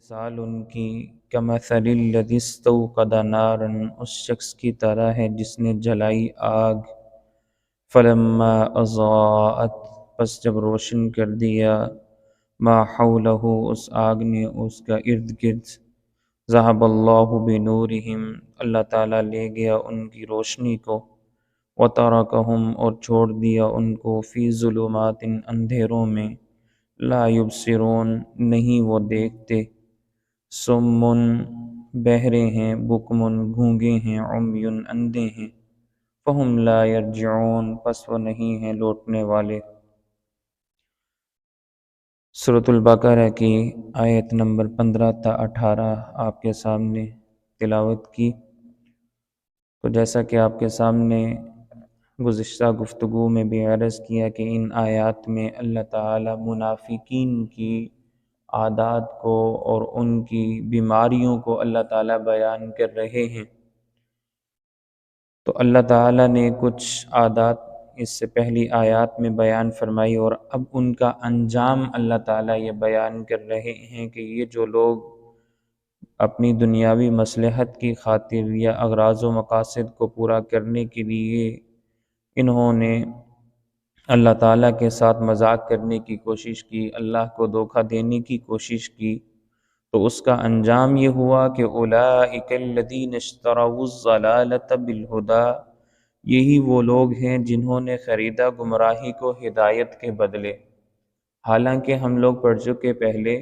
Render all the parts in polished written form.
مثال ان کی کمثل الذی استوقد نارا، اس شخص کی طرح ہے جس نے جلائی آگ، فلما اضاءت، پس جب روشن کر دیا، ما حولہ، اس آگ نے اس کا ارد گرد، ذہب اللہ بنورہم، اللہ تعالیٰ لے گیا ان کی روشنی کو، وترکہم، اور چھوڑ دیا ان کو، فی ظلمات، اندھیروں میں، لا یبصرون، نہیں وہ دیکھتے، سمن، بہرے ہیں، بکمن، گونگے ہیں، عمی، اندھے ہیں، فہم لا یرجعون، پس وہ نہیں ہیں لوٹنے والے۔ سورۃ البقرہ کی آیت نمبر 15 تا 18 آپ کے سامنے تلاوت کی۔ تو جیسا کہ آپ کے سامنے گزشتہ گفتگو میں بھی عرض کیا کہ ان آیات میں اللہ تعالی منافقین کی عادات کو اور ان کی بیماریوں کو اللہ تعالیٰ بیان کر رہے ہیں۔ تو اللہ تعالیٰ نے کچھ عادات اس سے پہلی آیات میں بیان فرمائی، اور اب ان کا انجام اللہ تعالیٰ یہ بیان کر رہے ہیں کہ یہ جو لوگ اپنی دنیاوی مصلحت کی خاطر یا اغراض و مقاصد کو پورا کرنے کے لیے انہوں نے اللہ تعالیٰ کے ساتھ مذاق کرنے کی کوشش کی، اللہ کو دھوکہ دینے کی کوشش کی، تو اس کا انجام یہ ہوا کہ اولئک الذین اشتروا الضلالۃ بالہدی، یہی وہ لوگ ہیں جنہوں نے خریدا گمراہی کو ہدایت کے بدلے۔ حالانکہ ہم لوگ پڑھ چکے پہلے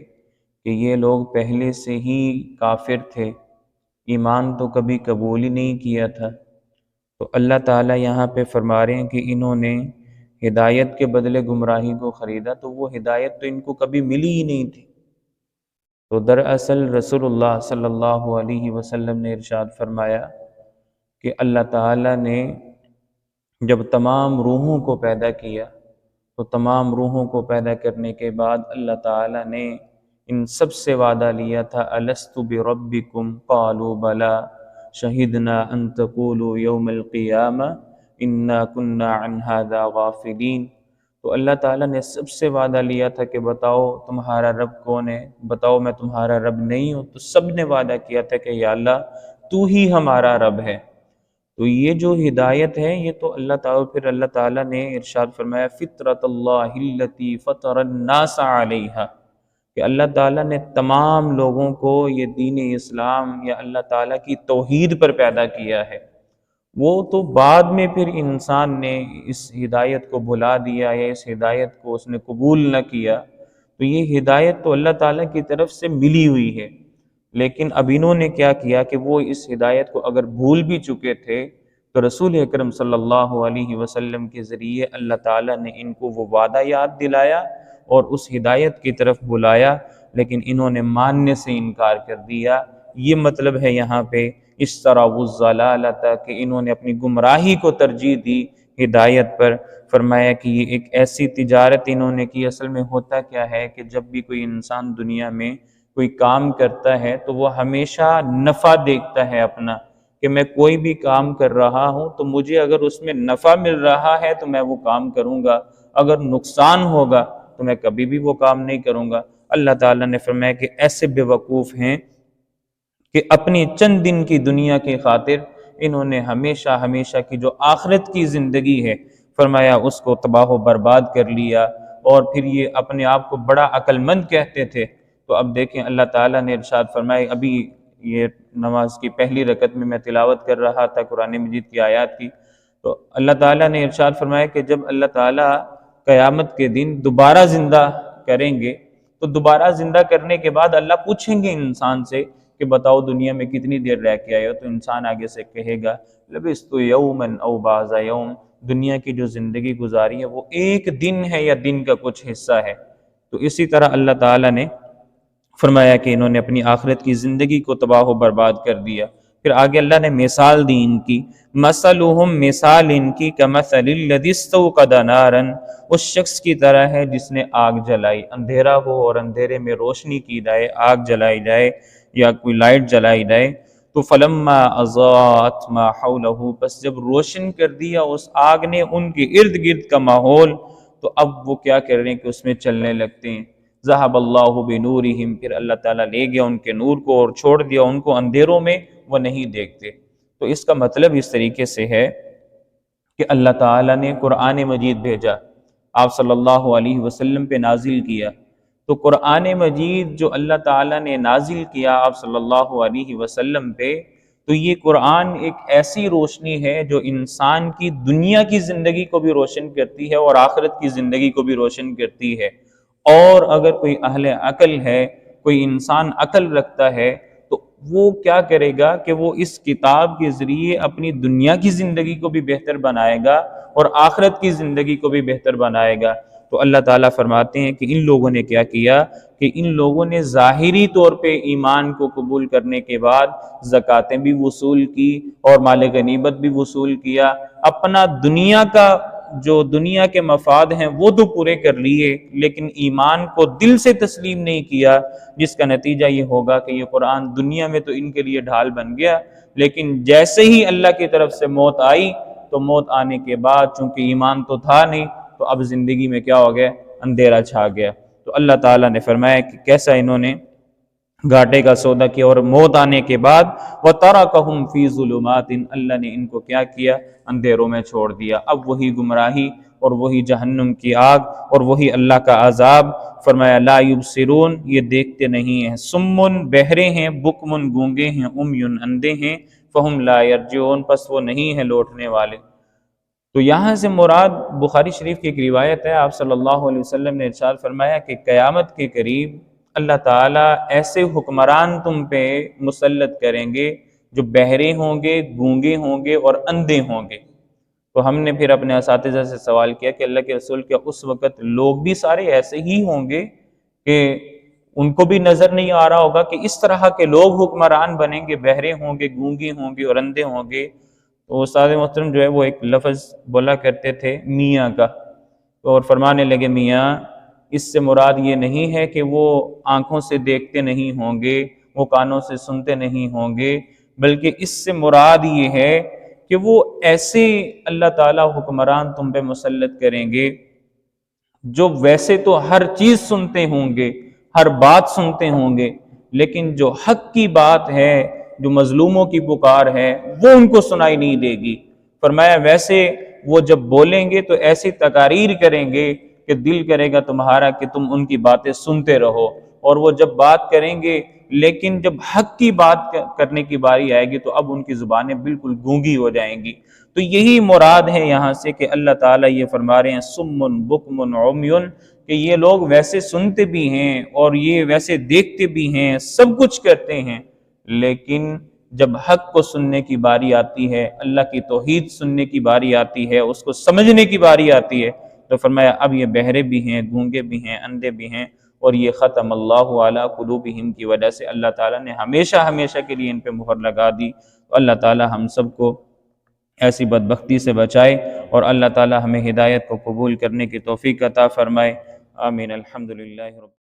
کہ یہ لوگ پہلے سے ہی کافر تھے، ایمان تو کبھی قبول ہی نہیں کیا تھا۔ تو اللہ تعالیٰ یہاں پہ فرما رہے ہیں کہ انہوں نے ہدایت کے بدلے گمراہی کو خریدا، تو وہ ہدایت تو ان کو کبھی ملی ہی نہیں تھی۔ تو دراصل رسول اللہ صلی اللہ علیہ وسلم نے ارشاد فرمایا کہ اللہ تعالیٰ نے جب تمام روحوں کو پیدا کیا، تو تمام روحوں کو پیدا کرنے کے بعد اللہ تعالیٰ نے ان سب سے وعدہ لیا تھا، الست بربکم قالوا بلی شہدنا ان تقولوا یوم القیامہ انا کنا عن ھذا غافلین۔ تو اللہ تعالیٰ نے سب سے وعدہ لیا تھا کہ بتاؤ تمہارا رب کون ہے، بتاؤ میں تمہارا رب نہیں ہوں، تو سب نے وعدہ کیا تھا کہ یا اللہ تو ہی ہمارا رب ہے۔ تو یہ جو ہدایت ہے یہ تو اللہ تعالیٰ نے ارشاد فرمایا فطرت اللہ التی فطر الناس علیہا، کہ اللہ تعالیٰ نے تمام لوگوں کو یہ دین اسلام یا اللہ تعالیٰ کی توحید پر پیدا کیا ہے۔ وہ تو بعد میں پھر انسان نے اس ہدایت کو بھلا دیا یا اس ہدایت کو اس نے قبول نہ کیا، تو یہ ہدایت تو اللہ تعالیٰ کی طرف سے ملی ہوئی ہے، لیکن اب انہوں نے کیا کیا کہ وہ اس ہدایت کو اگر بھول بھی چکے تھے تو رسول اکرم صلی اللہ علیہ وسلم کے ذریعے اللہ تعالیٰ نے ان کو وہ وعدہ یاد دلایا اور اس ہدایت کی طرف بلایا، لیکن انہوں نے ماننے سے انکار کر دیا۔ یہ مطلب ہے یہاں پہ اشتروا الضلالۃ، کہ انہوں نے اپنی گمراہی کو ترجیح دی ہدایت پر۔ فرمایا کہ یہ ایک ایسی تجارت انہوں نے کی۔ اصل میں ہوتا کیا ہے کہ جب بھی کوئی انسان دنیا میں کوئی کام کرتا ہے تو وہ ہمیشہ نفع دیکھتا ہے اپنا، کہ میں کوئی بھی کام کر رہا ہوں تو مجھے اگر اس میں نفع مل رہا ہے تو میں وہ کام کروں گا، اگر نقصان ہوگا تو میں کبھی بھی وہ کام نہیں کروں گا۔ اللہ تعالیٰ نے فرمایا کہ ایسے بے وقوف ہیں کہ اپنی چند دن کی دنیا کی خاطر انہوں نے ہمیشہ کی جو آخرت کی زندگی ہے، فرمایا اس کو تباہ و برباد کر لیا، اور پھر یہ اپنے آپ کو بڑا عقل مند کہتے تھے۔ تو اب دیکھیں اللہ تعالیٰ نے ارشاد فرمایا، ابھی یہ نماز کی پہلی رکعت میں تلاوت کر رہا تھا قرآن مجید کی آیات کی، تو اللہ تعالیٰ نے ارشاد فرمایا کہ جب اللہ تعالیٰ قیامت کے دن دوبارہ زندہ کریں گے تو دوبارہ زندہ کرنے کے بعد اللہ پوچھیں گے انسان سے کہ بتاؤ دنیا میں کتنی دیر رہ کے آئے ہو، تو انسان آگے سے کہے گا لبثت یوما او بعض یوم، دنیا کی جو زندگی گزاری ہے وہ ایک دن ہے یا دن کا کچھ حصہ ہے۔ تو اسی طرح اللہ تعالیٰ نے فرمایا کہ انہوں نے اپنی آخرت کی زندگی کو تباہ و برباد کر دیا۔ پھر آگے اللہ نے مثال دی ان کی، مثلہم، مثال ان کی کمثل الذی استوقد نارا، اس شخص کی طرح ہے جس نے آگ جلائی، اندھیرا ہو اور اندھیرے میں روشنی کی جائے، آگ جلائی جائے یا کوئی لائٹ جلائی جائے، تو فلما اضاءت ما حولہ، بس جب روشن کر دیا اس آگ نے ان کے ارد گرد کا ماحول، تو اب وہ کیا کر رہے ہیں کہ اس میں چلنے لگتے ہیں۔ ذہب اللہ بنورہم، پھر اللہ تعالیٰ لے گیا ان کے نور کو اور چھوڑ دیا ان کو اندھیروں میں، وہ نہیں دیکھتے۔ تو اس کا مطلب اس طریقے سے ہے کہ اللہ تعالیٰ نے قرآن مجید بھیجا، آپ صلی اللہ علیہ وسلم پہ نازل کیا، تو قرآن مجید جو اللہ تعالیٰ نے نازل کیا آپ صلی اللہ علیہ وسلم پہ، تو یہ قرآن ایک ایسی روشنی ہے جو انسان کی دنیا کی زندگی کو بھی روشن کرتی ہے اور آخرت کی زندگی کو بھی روشن کرتی ہے۔ اور اگر کوئی اہل عقل ہے، کوئی انسان عقل رکھتا ہے، تو وہ کیا کرے گا کہ وہ اس کتاب کے ذریعے اپنی دنیا کی زندگی کو بھی بہتر بنائے گا اور آخرت کی زندگی کو بھی بہتر بنائے گا۔ تو اللہ تعالیٰ فرماتے ہیں کہ ان لوگوں نے کیا کیا کہ ان لوگوں نے ظاہری طور پہ ایمان کو قبول کرنے کے بعد زکاتیں بھی وصول کی اور مال غنیمت بھی وصول کیا، اپنا دنیا کا جو دنیا کے مفاد ہیں وہ تو پورے کر لیے، لیکن ایمان کو دل سے تسلیم نہیں کیا، جس کا نتیجہ یہ ہوگا کہ یہ قرآن دنیا میں تو ان کے لیے ڈھال بن گیا، لیکن جیسے ہی اللہ کی طرف سے موت آئی تو موت آنے کے بعد چونکہ ایمان تو تھا نہیں، تو اب زندگی میں کیا ہو گیا؟ اندھیرا چھا گیا۔ تو اللہ تعالیٰ نے فرمایا کہ کیسا انہوں نے گھاٹے کا سودا کیا، اور موت آنے کے بعد وَتَرَكَهُمْ فِي ظُلُمَاتٍ، اللہ نے ان کو کیا کیا؟ اندھیروں میں چھوڑ دیا۔ اب وہی گمراہی اور وہی جہنم کی آگ اور وہی اللہ کا عذاب۔ فرمایا لا یبصرون، یہ دیکھتے نہیں ہیں، سمن بہرے ہیں، بکمن گونگے ہیں، امیون اندھے ہیں، فہم لا یرجعون، پس وہ نہیں ہیں لوٹنے والے۔ تو یہاں سے مراد بخاری شریف کی ایک روایت ہے، آپ صلی اللہ علیہ وسلم نے ارشاد فرمایا کہ قیامت کے قریب اللہ تعالیٰ ایسے حکمران تم پہ مسلط کریں گے جو بہرے ہوں گے، گونگے ہوں گے اور اندھے ہوں گے۔ تو ہم نے پھر اپنے اساتذہ سے سوال کیا کہ اللہ کے رسول، کیا اس وقت لوگ بھی سارے ایسے ہی ہوں گے کہ ان کو بھی نظر نہیں آ رہا ہوگا کہ اس طرح کے لوگ حکمران بنیں گے، بہرے ہوں گے، گونگے ہوں گے اور اندھے ہوں گے؟ تو استاد محترم جو ہے وہ ایک لفظ بولا کرتے تھے میاں کا، اور فرمانے لگے میاں اس سے مراد یہ نہیں ہے کہ وہ آنکھوں سے دیکھتے نہیں ہوں گے، وہ کانوں سے سنتے نہیں ہوں گے، بلکہ اس سے مراد یہ ہے کہ وہ ایسے اللہ تعالیٰ حکمران تم پہ مسلط کریں گے جو ویسے تو ہر چیز سنتے ہوں گے، ہر بات سنتے ہوں گے، لیکن جو حق کی بات ہے، جو مظلوموں کی پکار ہے، وہ ان کو سنائی نہیں دے گی۔ فرمایا ویسے وہ جب بولیں گے تو ایسی تقاریر کریں گے کہ دل کرے گا تمہارا کہ تم ان کی باتیں سنتے رہو، اور وہ جب بات کریں گے لیکن جب حق کی بات کرنے کی باری آئے گی تو اب ان کی زبانیں بالکل گونگی ہو جائیں گی۔ تو یہی مراد ہے یہاں سے کہ اللہ تعالیٰ یہ فرما رہے ہیں سمن بکمن عمیون، کہ یہ لوگ ویسے سنتے بھی ہیں اور یہ ویسے دیکھتے بھی ہیں، سب کچھ کرتے ہیں، لیکن جب حق کو سننے کی باری آتی ہے، اللہ کی توحید سننے کی باری آتی ہے، اس کو سمجھنے کی باری آتی ہے، تو فرمایا اب یہ بہرے بھی ہیں، گونگے بھی ہیں، اندھے بھی ہیں، اور یہ ختم اللہ علی قلوبہم کی وجہ سے اللہ تعالیٰ نے ہمیشہ ہمیشہ کے لیے ان پہ مہر لگا دی۔ تو اللہ تعالیٰ ہم سب کو ایسی بدبختی سے بچائے اور اللہ تعالیٰ ہمیں ہدایت کو قبول کرنے کی توفیق عطا فرمائے۔ آمین۔ الحمدللہ رب